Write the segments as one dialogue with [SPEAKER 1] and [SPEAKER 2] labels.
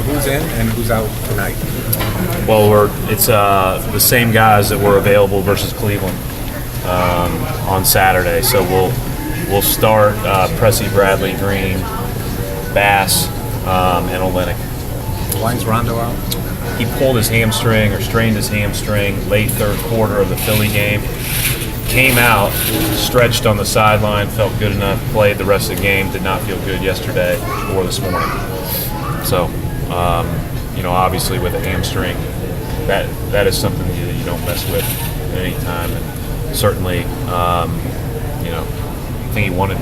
[SPEAKER 1] who's in and who's out tonight?
[SPEAKER 2] Well, it's the same guys that were available versus Cleveland on Saturday. So we'll start Pressey, Bradley, Green, Bass, and Olenek.
[SPEAKER 1] Why is Rondo out?
[SPEAKER 2] He pulled his hamstring or strained his hamstring late third quarter of the Philly game. Came out, stretched on the sideline, felt good enough, played the rest of the game, did not feel good yesterday or this morning. So, obviously with a hamstring, that is something that you don't mess with at any time. And certainly, I think he wanted,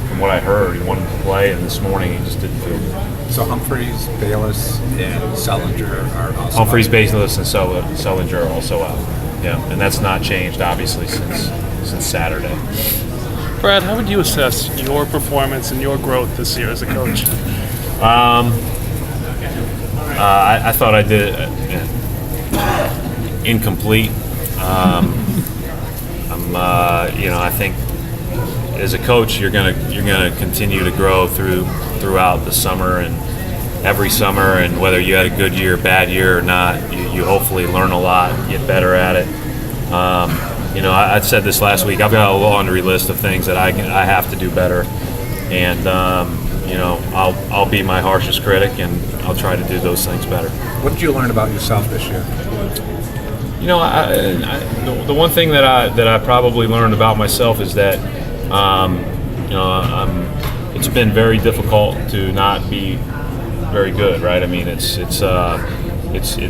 [SPEAKER 2] from what I heard, he wanted to play, and this morning he just didn't feel good.
[SPEAKER 1] So Humphreys, Bayless, and Sellinger are also
[SPEAKER 2] Humphreys,
[SPEAKER 1] out.
[SPEAKER 2] Bayless, and Sellinger are also out. Yeah, and that's not changed, obviously, since Saturday.
[SPEAKER 3] Brad, how would you assess your performance and your growth this year as a coach?
[SPEAKER 2] I thought I did incomplete. I think as a coach, you're gonna continue to grow throughout the summer and every summer, and whether you had a good year, bad year or not, you hopefully learn a lot, get better at it. I said this last week. I've got a laundry list of things that I have to do better, and I'll be my harshest critic, and I'll try to do those things better.
[SPEAKER 1] What did you learn about yourself this year?
[SPEAKER 2] The one thing that I probably learned about myself is that it's been very difficult to not be very good, right? I mean, it's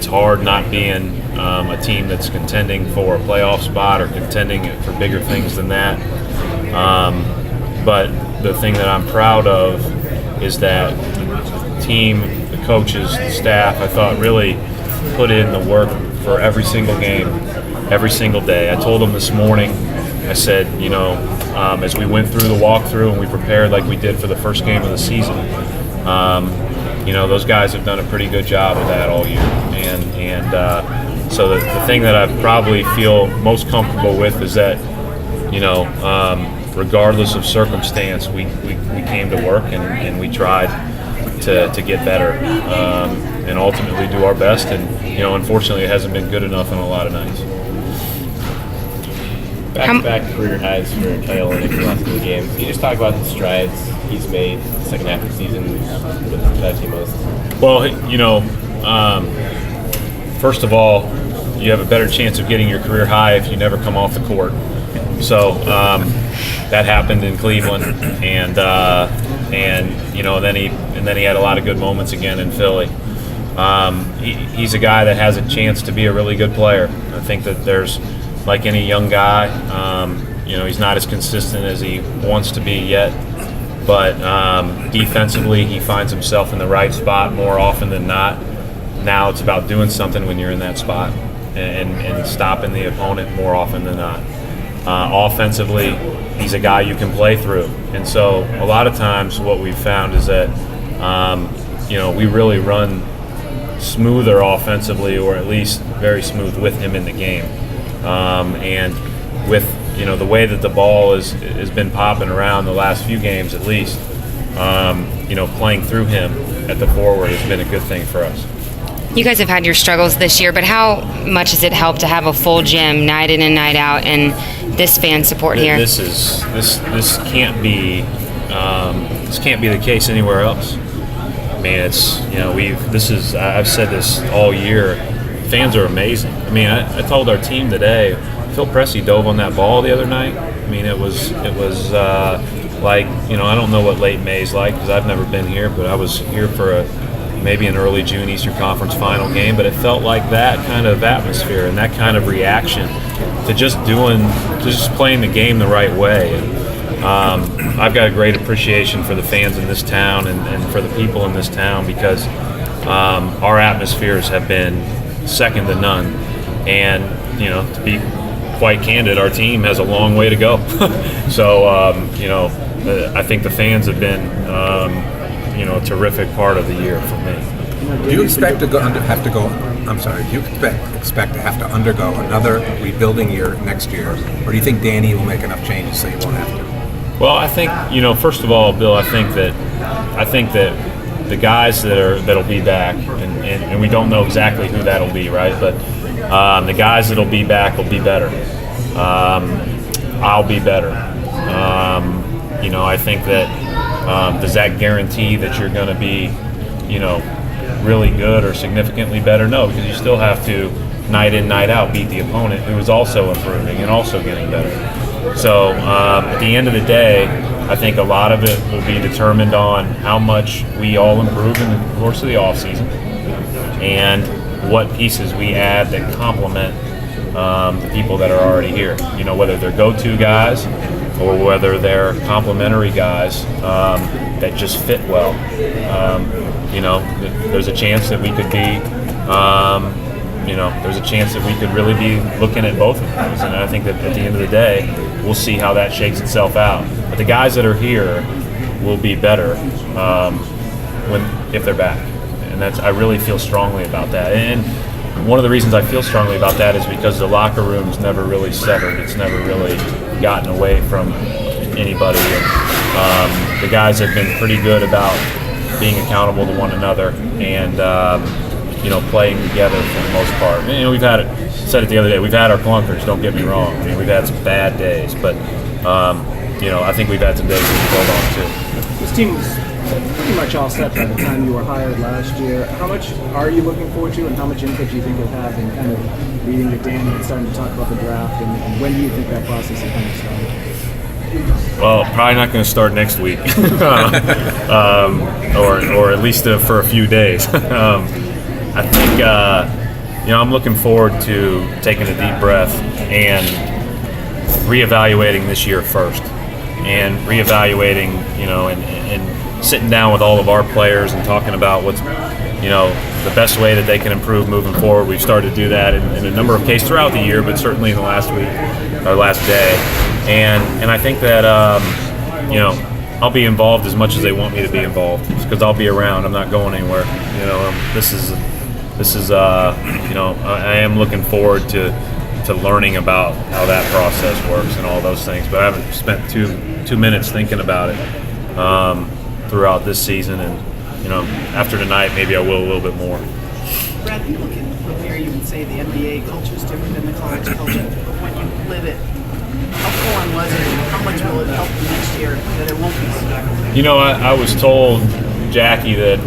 [SPEAKER 2] hard not being a team that's contending for a playoff spot or contending for bigger things than that. But the thing that I'm proud of is that the team, the coaches, the staff, I thought really put in the work for every single game, every single day. I told them this morning, I said, as we went through the walkthrough and we prepared like we did for the first game of the season, those guys have done a pretty good job of that all year. And so the thing that I probably feel most comfortable with is that, regardless of circumstance, we came to work and we tried to get better and ultimately do our best. And, unfortunately, it hasn't been good enough on a lot of nights.
[SPEAKER 4] Back-to-back career highs for Kyle Olenek in the last couple of games. Can you just talk about the strides he's made the second half of the season with that team most?
[SPEAKER 2] Well, first of all, you have a better chance of getting your career high if you never come off the court. So that happened in Cleveland, and then he had a lot of good moments again in Philly. He's a guy that has a chance to be a really good player. I think that there's, like any young guy, he's not as consistent as he wants to be yet, but defensively he finds himself in the right spot more often than not. Now it's about doing something when you're in that spot and stopping the opponent more often than not. Offensively, he's a guy you can play through, and so a lot of times what we've found is that we really run smoother offensively, or at least very smooth with him in the game. And with the way that the ball has been popping around the last few games, at least, playing through him at the forward has been a good thing for us.
[SPEAKER 5] You guys have had your struggles this year, but how much has it helped to have a full gym night in and night out, and this fan support here?
[SPEAKER 2] This can't be the case anywhere else. I mean, I've said this all year. Fans are amazing. I mean, I told our team today, Phil Pressey dove on that ball the other night. I mean, it was like, I don't know what late May's like because I've never been here, but I was here for maybe an early June Eastern Conference final game, but it felt like that kind of atmosphere and that kind of reaction to just playing the game the right way. And I've got a great appreciation for the fans in this town and for the people in this town, because our atmospheres have been second to none. And, to be quite candid, our team has a long way to go. So, I think the fans have been, a terrific part of the year for me.
[SPEAKER 1] Do you expect to have to undergo another rebuilding year next year, or do you think Danny will make enough changes so you won't have to?
[SPEAKER 2] Well, I think, first of all, Bill, I think that the guys that'll be back, and we don't know exactly who that'll be, right? But the guys that'll be back will be better. I'll be better. I think that does that guarantee that you're going to be, really good or significantly better? No, because you still have to night in, night out beat the opponent who is also improving and also getting better. So at the end of the day, I think a lot of it will be determined on how much we all improve in the course of the offseason and what pieces we add that complement the people that are already here. Whether they're go-to guys or whether they're complementary guys that just fit well. There's a chance that we could be, there's a chance that we could really be looking at both of those. And I think that at the end of the day, we'll see how that shakes itself out. But the guys that are here will be better if they're back. And I really feel strongly about that. And one of the reasons I feel strongly about that is because the locker room's never really severed. It's never really gotten away from anybody. And the guys have been pretty good about being accountable to one another and playing together for the most part. We've had it. Said it the other day. We've had our clunkers. Don't get me wrong. We've had some bad days, but I think we've had some days we can build on too.
[SPEAKER 6] This team was pretty much all set by the time you were hired last year. How much are you looking forward to, and how much input do you think you'll have in kind of meeting with Danny and starting to talk about the draft, and when do you think that process is going to start?
[SPEAKER 2] Well, probably not going to start next week, or at least for a few days. I think I'm looking forward to taking a deep breath and reevaluating this year first, and reevaluating, and sitting down with all of our players and talking about what's, the best way that they can improve moving forward. We've started to do that in a number of cases throughout the year, but certainly in the last week or last day. And I think that I'll be involved as much as they want me to be involved, because I'll be around. I'm not going anywhere. This is I am looking forward to learning about how that process works and all those things. But I haven't spent two minutes thinking about it throughout this season, and after tonight maybe I will a little bit more.
[SPEAKER 7] Brad, people can prepare you and say the NBA culture is different than the college culture, but when you live it, how foreign was it, and how much will it help you next year that it won't be so?
[SPEAKER 2] I was told, Jackie, that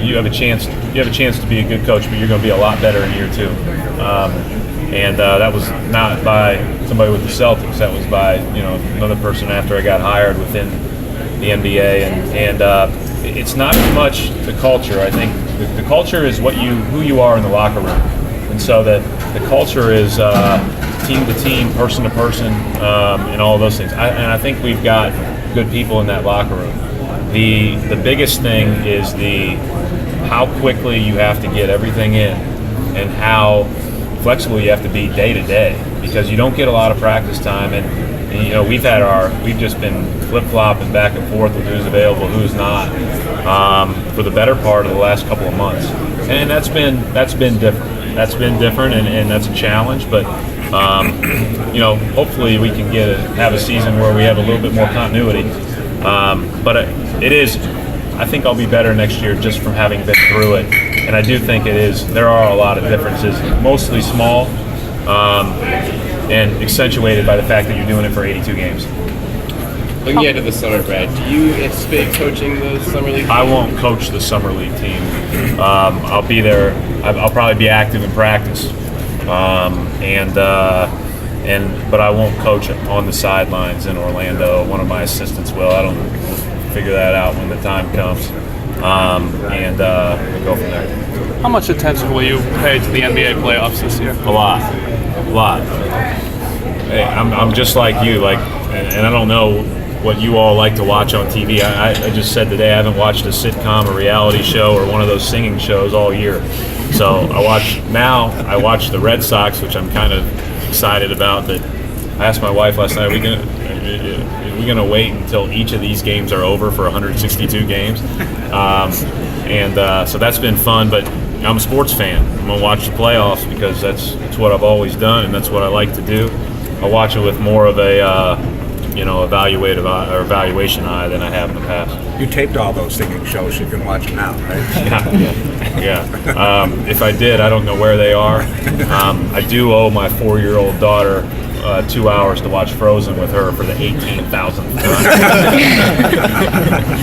[SPEAKER 2] you have a chance to be a good coach, but you're going to be a lot better in year two. And that was not by somebody with the Celtics. That was by another person after I got hired within the NBA. And it's not as much the culture. I think the culture is who you are in the locker room, and so that the culture is team to team, person to person, and all of those things. And I think we've got good people in that locker room. The biggest thing is how quickly you have to get everything in, and how flexible you have to be day to day, because you don't get a lot of practice time. And we've just been flip-flopping back and forth with who's available, who's not, for the better part of the last couple of months. And that's been different. That's been different, and that's a challenge. But hopefully we can have a season where we have a little bit more continuity. But it is. I think I'll be better next year just from having been through it. And I do think there are a lot of differences, mostly small, and accentuated by the fact that you're doing it for 82 games.
[SPEAKER 4] Looking ahead to the summer, Brad, do you anticipate coaching the summer league team?
[SPEAKER 2] I won't coach the summer league team. I'll be there. I'll probably be active in practice, but I won't coach on the sidelines in Orlando. One of my assistants will. I don't figure that out when the time comes, and we'll go from there.
[SPEAKER 3] How much attention will you pay to the NBA playoffs this year?
[SPEAKER 2] A lot. Hey, I'm just like you, and I don't know what you all like to watch on TV. I just said today I haven't watched a sitcom, a reality show, or one of those singing shows all year. So I watch the Red Sox, which I'm kind of excited about. That I asked my wife last night, are we gonna wait until each of these games are over for 162 games? So that's been fun. But I'm a sports fan. I'm gonna watch the playoffs because that's what I've always done, and that's what I like to do. I watch it with more of a evaluation eye than I have in the past.
[SPEAKER 1] You taped all those singing shows. You can watch them now, right?
[SPEAKER 2] Yeah. If I did, I don't know where they are. I do owe my 4-year-old daughter 2 hours to watch Frozen with her for the 18,000th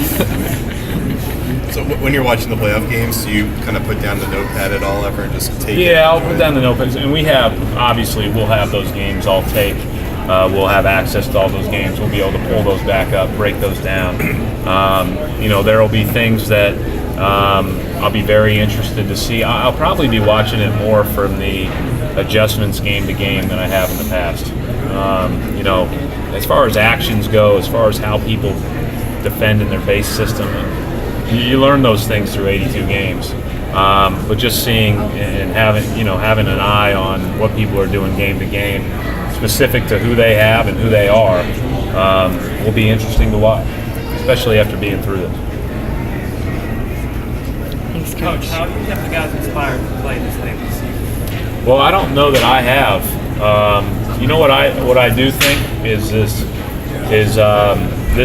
[SPEAKER 2] time.
[SPEAKER 8] So when you're watching the playoff games, do you kind of put down the notepad at all ever and just take it?
[SPEAKER 2] Yeah, I'll put down the notepads, and we'll have those games all tape. We'll have access to all those games. We'll be able to pull those back up, break those down. There will be things that I'll be very interested to see. I'll probably be watching it more from the adjustments game to game than I have in the past. As far as actions go, as far as how people defend in their base system, you learn those things through 82 games. But just seeing and having an eye on what people are doing game to game, specific to who they have and who they are, will be interesting to watch, especially after being through this.
[SPEAKER 5] Thanks,
[SPEAKER 9] Coach,
[SPEAKER 5] Coach.
[SPEAKER 9] how do you have the guys inspired to play this late this season?
[SPEAKER 2] Well, I don't know that I have. What I do think is this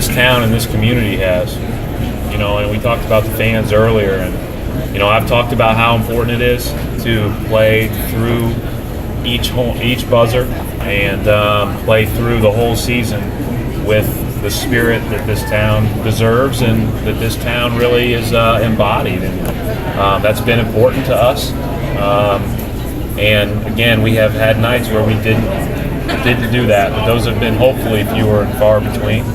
[SPEAKER 2] town and this community has. And we talked about the fans earlier, and I've talked about how important it is to play through each buzzer and play through the whole season with the spirit that this town deserves and that this town really is embodied, and that's been important to us. And again, we have had nights where we didn't do that, but those have been hopefully fewer and far between.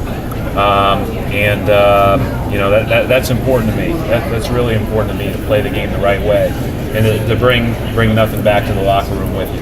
[SPEAKER 2] That's important to me. That's really important to me, to play the game the right way and to bring nothing back to the locker room with you.